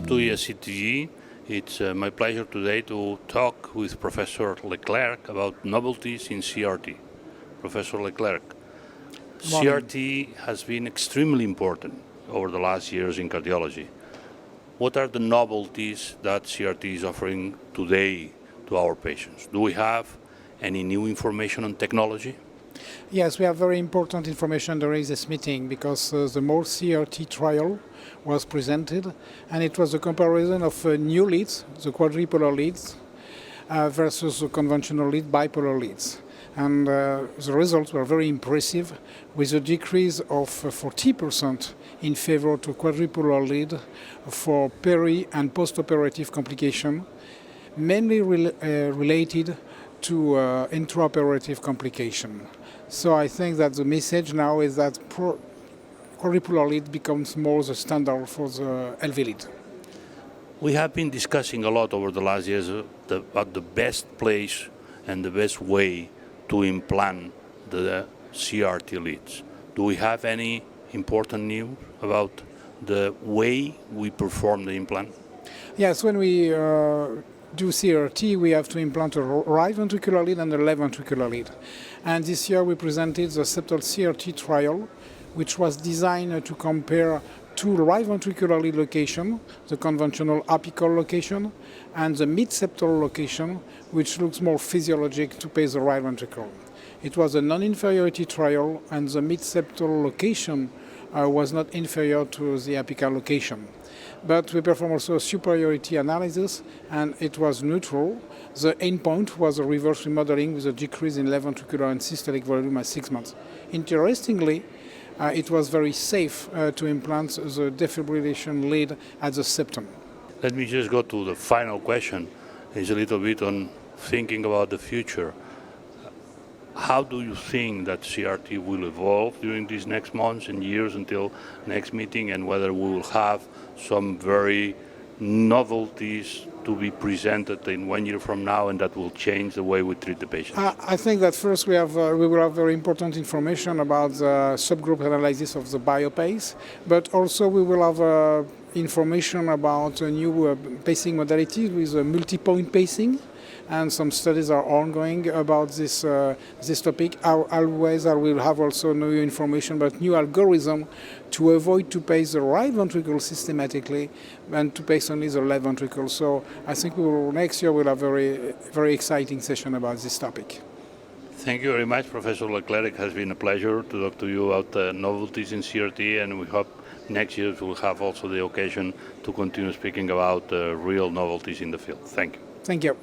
to ESC TV. It's my pleasure today to talk with Professor Leclercq about novelties in CRT. Professor Leclercq, CRT has been extremely important over the last years in cardiology. What are the novelties that CRT is offering today to our patients? Do we have any new information on technology? Yes, we have very important information during this meeting because the more CRT trial was presented, and it was a comparison of new leads, the quadrupolar leads, versus the conventional lead, bipolar leads. And the results were very impressive, with a decrease of 40% in favor to quadrupolar lead for peri and postoperative complication, mainly related to intraoperative complication. So I think that the message now is that quadrupolar lead becomes more the standard for the LV lead. We have been discussing a lot over the last years about the best place and the best way to implant the CRT leads. Do we have any important news about the way we perform the implant? Yes, when we do CRT, we have to implant a right ventricular lead and a left ventricular lead. And this year we presented the septal CRT trial, which was designed to compare two right ventricular lead location, the conventional apical location, and the mid-septal location, which looks more physiologic to pace the right ventricle. It was a non-inferiority trial, and the mid-septal location was not inferior to the apical location. But we performed also a superiority analysis, and it was neutral. The endpoint was a reverse remodeling with a decrease in left ventricular and systolic volume at 6 months. Interestingly, it was very safe to implant the defibrillation lead at the septum. Let me just go to the final question. It's a little bit on thinking about the future. How do you think that CRT will evolve during these next months and years until next meeting, and whether we will have some very novelties to be presented in 1 year from now and that will change the way we treat the patients? I think that first we will have very important information about the subgroup analysis of the biopace, but also we will have information about a new pacing modality with multi-point pacing. And some studies are ongoing about this topic. Always I will have also new information about new algorithm to avoid to pace the right ventricle systematically and to pace only the left ventricle. So I think next year we'll have a very, very exciting session about this topic. Thank you very much, Professor Leclercq. It has been a pleasure to talk to you about novelties in CRT, and we hope next year we'll have also the occasion to continue speaking about real novelties in the field. Thank you. Thank you.